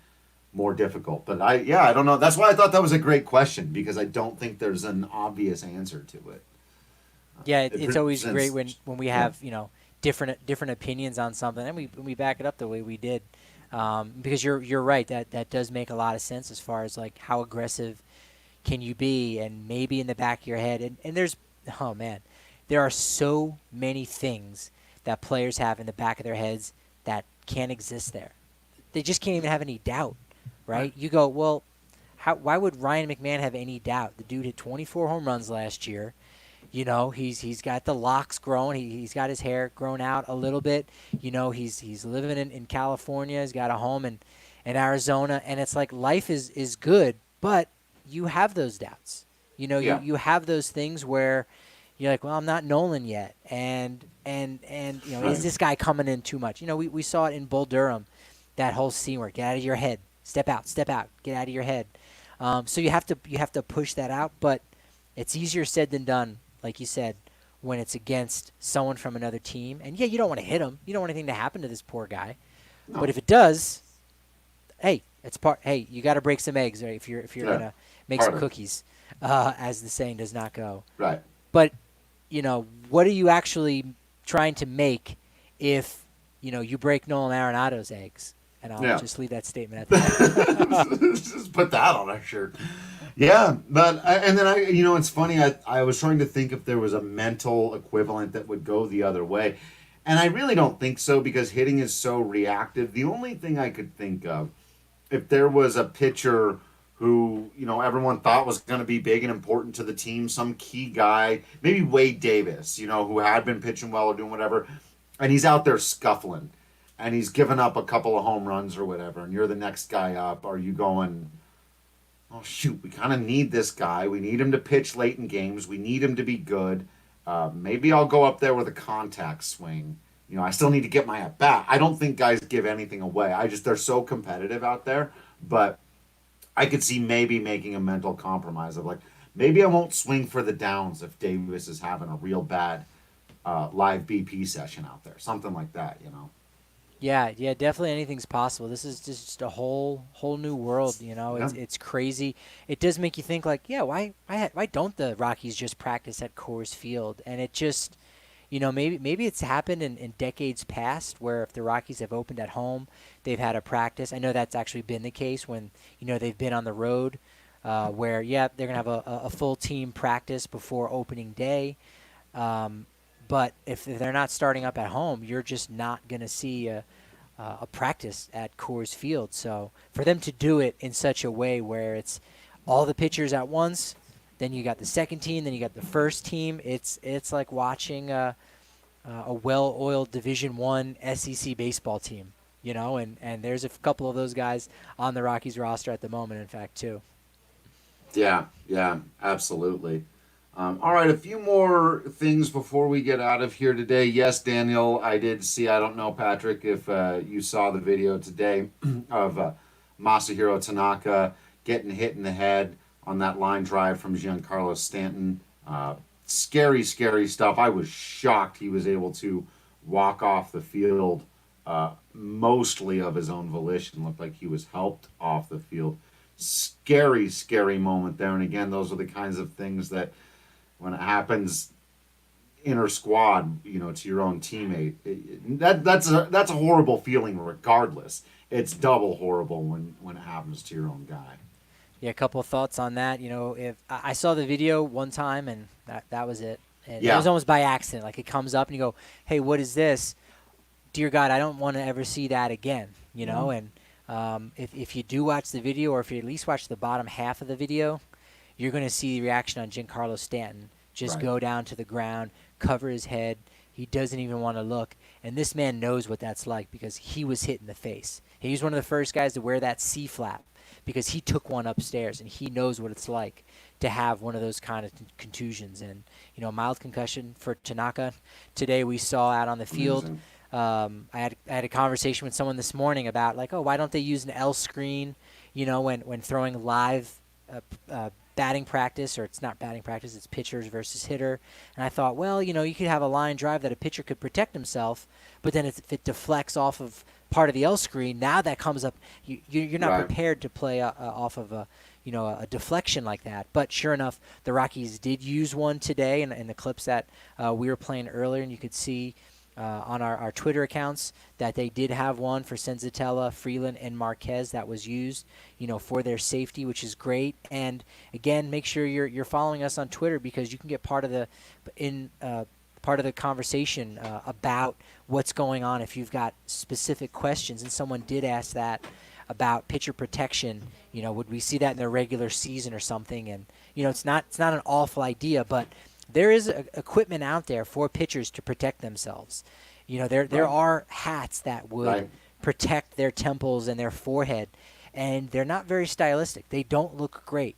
more difficult. But I don't know. That's why I thought that was a great question, because I don't think there's an obvious answer to it. Yeah, it's always great when we have, you know, different opinions on something, and we back it up the way we did, because you're right, that does make a lot of sense as far as, like, how aggressive can you be, and maybe in the back of your head, and there's, oh man, there are so many things that players have in the back of their heads that can't exist there. They just can't even have any doubt, right? You go, well, why would Ryan McMahon have any doubt? The dude hit 24 home runs last year. You know, he's got the locks grown. He's got his hair grown out a little bit. You know, he's living in California. He's got a home in Arizona. And it's like, life is good, but you have those doubts. You know, you have those things where you're like, well, I'm not Nolan yet. And you know, is this guy coming in too much? You know, we saw it in Bull Durham, that whole scene where get out of your head, step out, get out of your head. So you have to push that out, but it's easier said than done. Like you said, when it's against someone from another team. And, yeah, you don't want to hit him. You don't want anything to happen to this poor guy. No. But if it does, hey, you got to break some eggs, right, if you're going to make some cookies, as the saying does not go. Right. But, you know, what are you actually trying to make if, you know, you break Nolan Arenado's eggs? And I'll just leave that statement at that. Just put that on our shirt. Yeah, but it's funny. I was trying to think if there was a mental equivalent that would go the other way, and I really don't think so, because hitting is so reactive. The only thing I could think of, if there was a pitcher who, everyone thought was going to be big and important to the team, some key guy, maybe Wade Davis, who had been pitching well or doing whatever, and he's out there scuffling, and he's given up a couple of home runs or whatever, and you're the next guy up. Are you going, oh, shoot, we kind of need this guy. We need him to pitch late in games. We need him to be good. Maybe I'll go up there with a contact swing. I still need to get my at-bat. I don't think guys give anything away. They're so competitive out there. But I could see maybe making a mental compromise of, like, maybe I won't swing for the downs if Davis is having a real bad live BP session out there. Something like that, Yeah, definitely anything's possible. This is just a whole new world, Yeah. It's crazy. It does make you think, like, yeah, why don't the Rockies just practice at Coors Field? And it just, maybe it's happened in decades past where if the Rockies have opened at home, they've had a practice. I know that's actually been the case when, they've been on the road where, yeah, they're going to have a full team practice before opening day. But if they're not starting up at home, you're just not going to see a practice at Coors Field. So for them to do it in such a way where it's all the pitchers at once, then you got the second team, then you got the first team. It's like watching a well-oiled Division I SEC baseball team, and there's a couple of those guys on the Rockies roster at the moment, in fact, too. Yeah, absolutely. All right, a few more things before we get out of here today. Yes, Daniel, I did see, I don't know, Patrick, if you saw the video today of Masahiro Tanaka getting hit in the head on that line drive from Giancarlo Stanton. Scary stuff. I was shocked he was able to walk off the field mostly of his own volition. Looked like he was helped off the field. Scary moment there. And again, those are the kinds of things that when it happens inner squad, to your own teammate, that's a horrible feeling regardless. It's double horrible when it happens to your own guy. Yeah, a couple of thoughts on that. If I saw the video one time and that was it. And It was almost by accident. Like, it comes up and you go, hey, what is this? Dear God, I don't want to ever see that again, And if you do watch the video, or if you at least watch the bottom half of the video, you're going to see the reaction on Giancarlo Stanton. Just go down to the ground, cover his head. He doesn't even want to look. And this man knows what that's like because he was hit in the face. He was one of the first guys to wear that C-flap because he took one upstairs, and he knows what it's like to have one of those kind of contusions. And, mild concussion for Tanaka. Today we saw out on the field. I had a conversation with someone this morning about, like, why don't they use an L screen, when throwing live batting practice, or it's not batting practice, it's pitchers versus hitter. And I thought, well, you could have a line drive that a pitcher could protect himself, but then if it deflects off of part of the L screen, now that comes up, you're not prepared to play off of a deflection like that. But sure enough, the Rockies did use one today in the clips that we were playing earlier, and you could see on our Twitter accounts that they did have one for Senzatella, Freeland, and Marquez that was used, for their safety, which is great. And again, make sure you're following us on Twitter because you can get part of the conversation about what's going on if you've got specific questions. And someone did ask that about pitcher protection. Would we see that in the regular season or something? And it's not an awful idea, but there is equipment out there for pitchers to protect themselves. There are hats that would protect their temples and their forehead, and they're not very stylistic. They don't look great.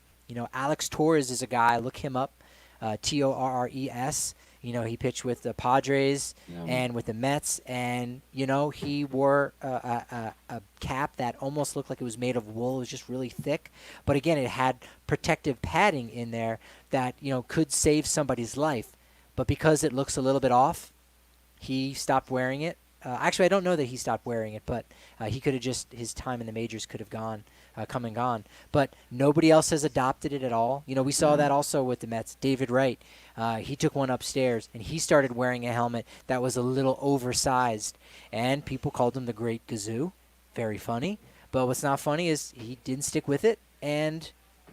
Alex Torres is a guy. Look him up, Torres. He pitched with the Padres and with the Mets, and he wore a cap that almost looked like it was made of wool. It was just really thick, but again, it had protective padding in there that could save somebody's life. But because it looks a little bit off, he stopped wearing it. Actually, I don't know that he stopped wearing it, but he could have his time in the majors could have come and gone. But nobody else has adopted it at all. We saw that also with the Mets. David Wright, he took one upstairs, and he started wearing a helmet that was a little oversized, and people called him the Great Gazoo. Very funny. But what's not funny is he didn't stick with it, and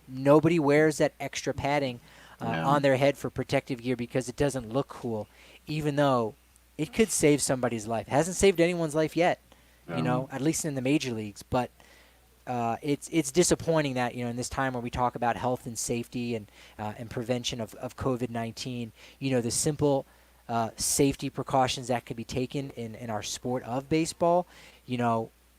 nobody wears that extra padding on their head for protective gear because it doesn't look cool, even though it could save somebody's life. It hasn't saved anyone's life yet, at least in the major leagues. But it's disappointing that, in this time where we talk about health and safety and prevention of COVID-19, the simple safety precautions that could be taken in our sport of baseball,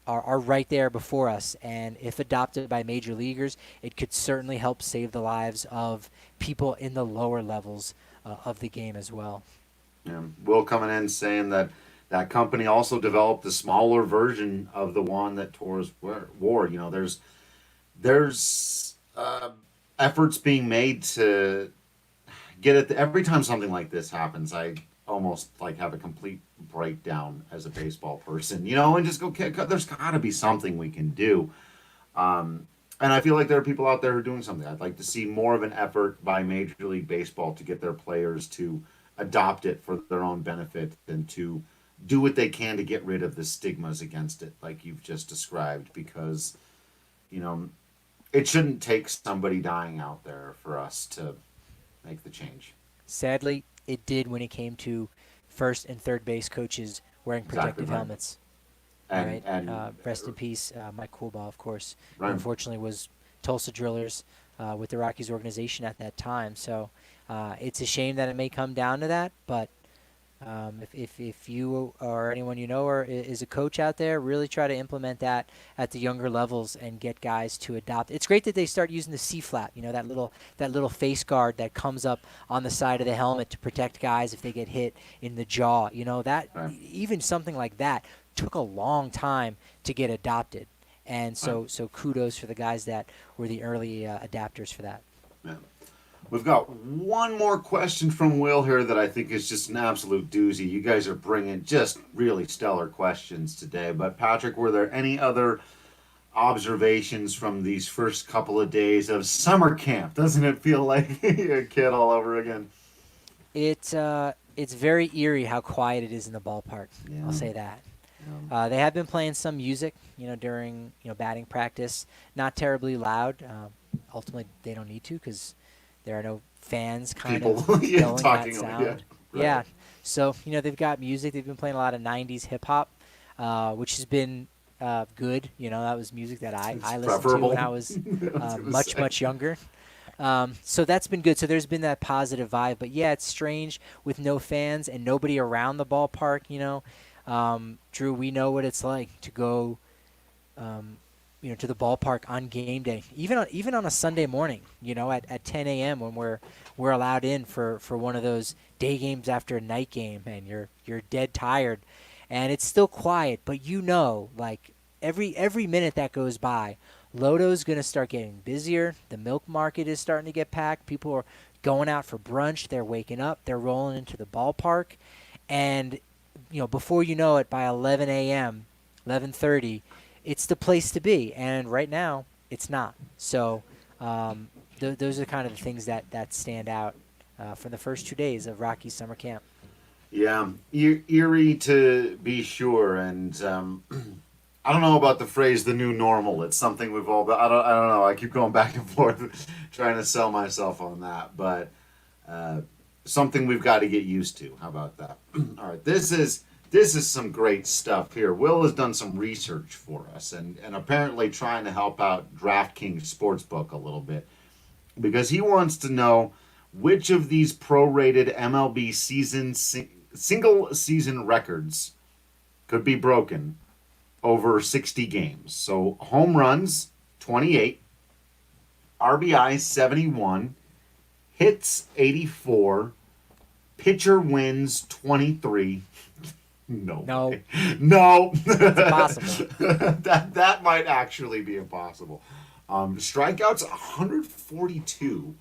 are right there before us. And if adopted by major leaguers, it could certainly help save the lives of people in the lower levels of the game as well. Yeah. Will coming in saying that company also developed a smaller version of the one that Torres wore. There's efforts being made to get it. Every time something like this happens, I almost have a complete breakdown as a baseball person, and just go, okay, there's got to be something we can do. And I feel like there are people out there who are doing something. I'd like to see more of an effort by Major League Baseball to get their players to adopt it for their own benefit and to do what they can to get rid of the stigmas against it, like you've just described, because, it shouldn't take somebody dying out there for us to make the change. Sadly, it did when it came to first and third base coaches wearing protective helmets. And rest in peace, Mike Coolbaugh, of course, who unfortunately was Tulsa Drillers with the Rockies organization at that time. So it's a shame that it may come down to that, but if you or anyone or is a coach out there, really try to implement that at the younger levels and get guys to adopt. It's great that they start using the C-flap, that little face guard that comes up on the side of the helmet to protect guys if they get hit in the jaw. Even something like that took a long time to get adopted. And so kudos for the guys that were the early adapters for that. Yeah. We've got one more question from Will here that I think is just an absolute doozy. You guys are bringing just really stellar questions today. But Patrick, were there any other observations from these first couple of days of summer camp? Doesn't it feel like a kid all over again? It's very eerie how quiet it is in the ballpark. Yeah. I'll say that. Yeah. They have been playing some music, during batting practice. Not terribly loud. Ultimately, they don't need to because there are no fans People filling talking that sound. Right. Yeah. So, they've got music. They've been playing a lot of 90s hip-hop, which has been good. That was music that I listened to when I was much younger. So that's been good. So there's been that positive vibe. But, yeah, it's strange with no fans and nobody around the ballpark, Drew, we know what it's like to go to the ballpark on game day, even on a Sunday morning, at 10 a.m. when we're allowed in for one of those day games after a night game, and you're dead tired, and it's still quiet, but every minute that goes by, Lodo's going to start getting busier. The milk market is starting to get packed. People are going out for brunch. They're waking up. They're rolling into the ballpark, and before you know it, by 11 a.m., 11:30. It's the place to be, and right now it's not. So those are kind of the things that stand out for the first 2 days of Rockies Summer Camp. Yeah, eerie to be sure, and I don't know about the phrase "the new normal." It's something we've all. I don't know. I keep going back and forth trying to sell myself on that, but something we've got to get used to. How about that? All right, this is some great stuff here. Will has done some research for us and apparently trying to help out DraftKings Sportsbook a little bit because he wants to know which of these prorated MLB single season records could be broken over 60 games. So home runs, 28, RBI, 71, hits, 84, pitcher wins, 23. No. It's impossible. that might actually be impossible. Strikeouts 142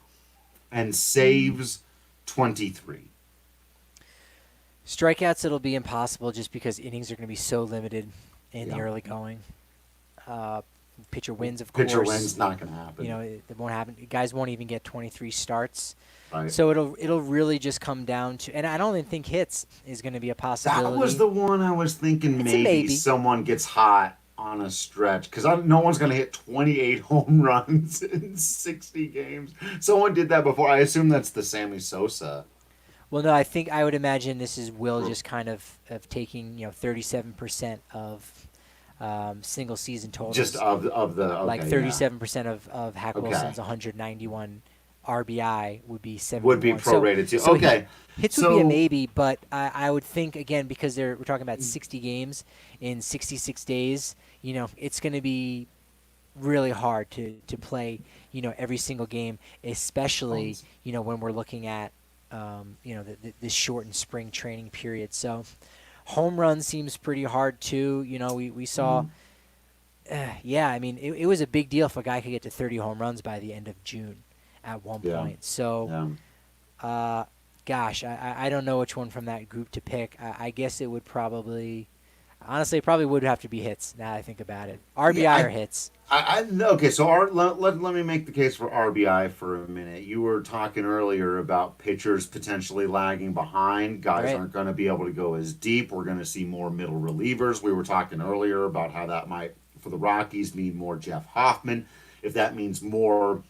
and saves 23. Strikeouts, it'll be impossible just because innings are going to be so limited in the early going. Pitcher wins, of course. Pitcher wins, not going to happen. It won't happen. Guys won't even get 23 starts. Right. So it'll really just come down to, and I don't even think hits is going to be a possibility. That was the one I was thinking maybe someone gets hot on a stretch because no one's going to hit 28 home runs in 60 games. Someone did that before. I assume that's the Sammy Sosa. Well, no, I would imagine this is Will just kind of taking 37% of single season totals. Just of the okay, like 37% of Hack Okay. Wilson's 191 RBI would be 71. Would be prorated too. So Okay. hits would be a maybe, but I would think, again, because we're talking about 60 games in 66 days, it's going to be really hard to play, every single game, especially, when we're looking at, this shortened spring training period. So home run seems pretty hard too. We saw, it was a big deal if a guy could get to 30 home runs by the end of June at one point. So, gosh, I don't know which one from that group to pick. I guess it would probably would have to be hits now that I think about it. RBI or hits. Okay, so let me make the case for RBI for a minute. You were talking earlier about pitchers potentially lagging behind. Guys aren't going to be able to go as deep. We're going to see more middle relievers. We were talking earlier about how that might, for the Rockies, mean more Jeff Hoffman. If that means more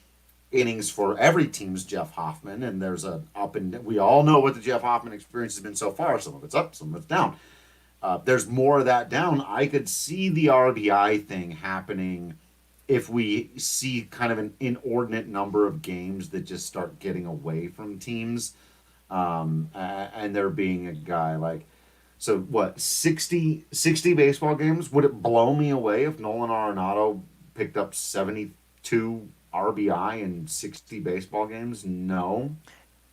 innings for every team's Jeff Hoffman, and there's a up and we all know what the Jeff Hoffman experience has been so far. Some of it's up, some of it's down. There's more of that down. I could see the RBI thing happening if we see kind of an inordinate number of games that just start getting away from teams, and there being a guy like, so what, 60 baseball games? Would it blow me away if Nolan Arenado picked up 72 RBI in 60 baseball games? No.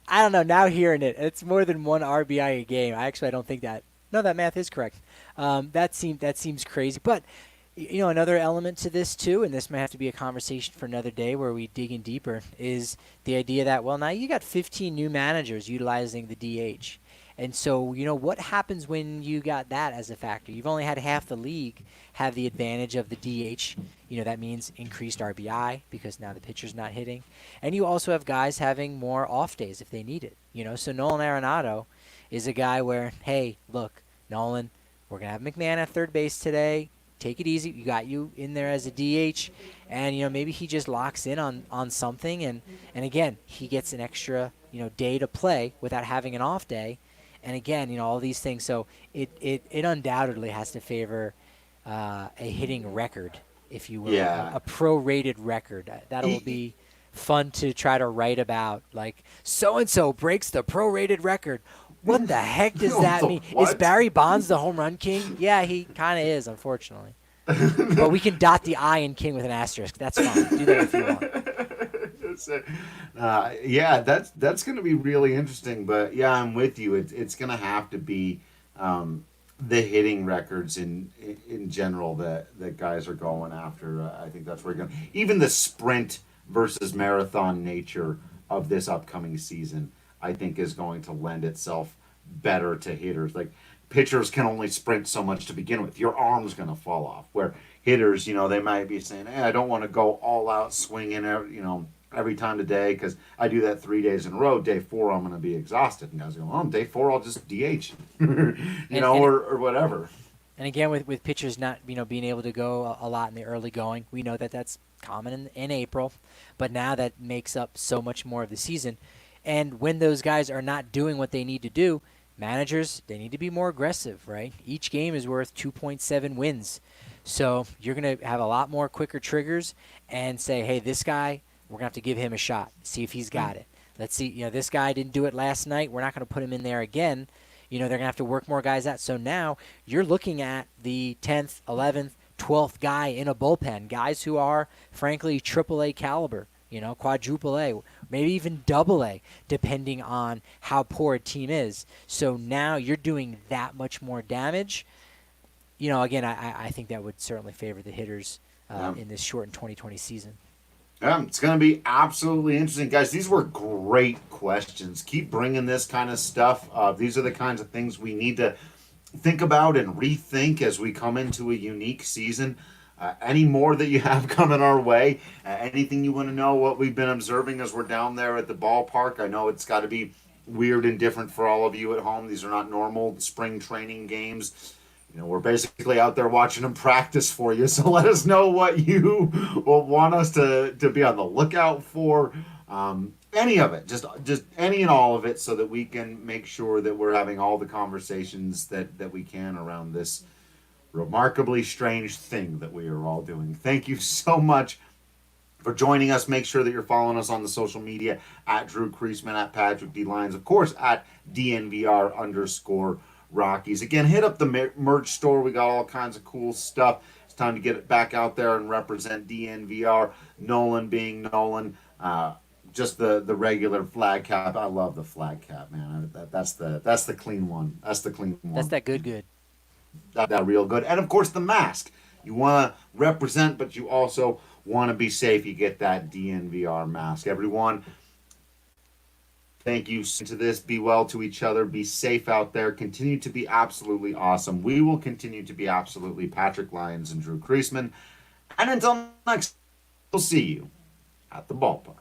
I don't know. Now hearing it, it's more than one RBI a game. I don't think that. No, that math is correct. That seems crazy. But, another element to this, too, and this may have to be a conversation for another day where we dig in deeper, is the idea that, well, now you got 15 new managers utilizing the DH. And so, what happens when you got that as a factor? You've only had half the league have the advantage of the DH. That means increased RBI because now the pitcher's not hitting. And you also have guys having more off days if they need it. So Nolan Arenado is a guy where, hey, look, Nolan, we're going to have McMahon at third base today. Take it easy. You got you in there as a DH. And, maybe he just locks in on something. And again, he gets an extra, day to play without having an off day. And again, all these things. So it undoubtedly has to favor a hitting record, if you will, a prorated record. That'll be fun to try to write about. Like, so-and-so breaks the prorated record. What the heck does that mean? What? Is Barry Bonds the home run king? Yeah, he kind of is, unfortunately. But we can dot the I in king with an asterisk. That's fine. Do that if you want. That's going to be really interesting. But yeah, I'm with you. It's going to have to be the hitting records in general that guys are going after. I think that's where you're going. Even the sprint versus marathon nature of this upcoming season, I think, is going to lend itself better to hitters. Like, pitchers can only sprint so much to begin with. Your arm's going to fall off. Where hitters, they might be saying, hey, I don't want to go all out swinging, every time today because I do that 3 days in a row. Day 4, I'm going to be exhausted. And guys go, oh, day 4, I'll just DH, or whatever. And again, with pitchers not, being able to go a lot in the early going, we know that that's common in April, but now that makes up so much more of the season. And when those guys are not doing what they need to do, managers, they need to be more aggressive, right? Each game is worth 2.7 wins. So you're going to have a lot more quicker triggers and say, hey, this guy, we're going to have to give him a shot, see if he's got it. Let's see, this guy didn't do it last night. We're not going to put him in there again. They're going to have to work more guys out. So now you're looking at the 10th, 11th, 12th guy in a bullpen, guys who are, frankly, AAA caliber, quadruple A, maybe even double A, depending on how poor a team is. So now you're doing that much more damage. Again, I think that would certainly favor the hitters in this shortened 2020 season. Yeah, it's going to be absolutely interesting. Guys, these were great questions. Keep bringing this kind of stuff. These are the kinds of things we need to think about and rethink as we come into a unique season. Any more that you have coming our way? Anything you want to know what we've been observing as we're down there at the ballpark? I know it's got to be weird and different for all of you at home. These are not normal spring training games. We're basically out there watching them practice for you. So let us know what you will want us to be on the lookout for. Any of it, just any and all of it, so that we can make sure that we're having all the conversations that we can around this remarkably strange thing that we are all doing. Thank you so much for joining us. Make sure that you're following us on the social media at Drew Creasman, at Patrick D. Lyons, of course, at DNVR_Rockies. Again, hit up the merch store. We got all kinds of cool stuff. It's time to get it back out there and represent DNVR. Nolan being Nolan. Just the regular flag cap. I love the flag cap, man. That's the clean one. That's the clean one. That's that good. That real good. And of course the mask. You want to represent, but you also want to be safe. You get that DNVR mask. Everyone, thank you to this. Be well to each other. Be safe out there. Continue to be absolutely awesome. We will continue to be absolutely Patrick Lyons and Drew Creasman. And until next, we'll see you at the ballpark.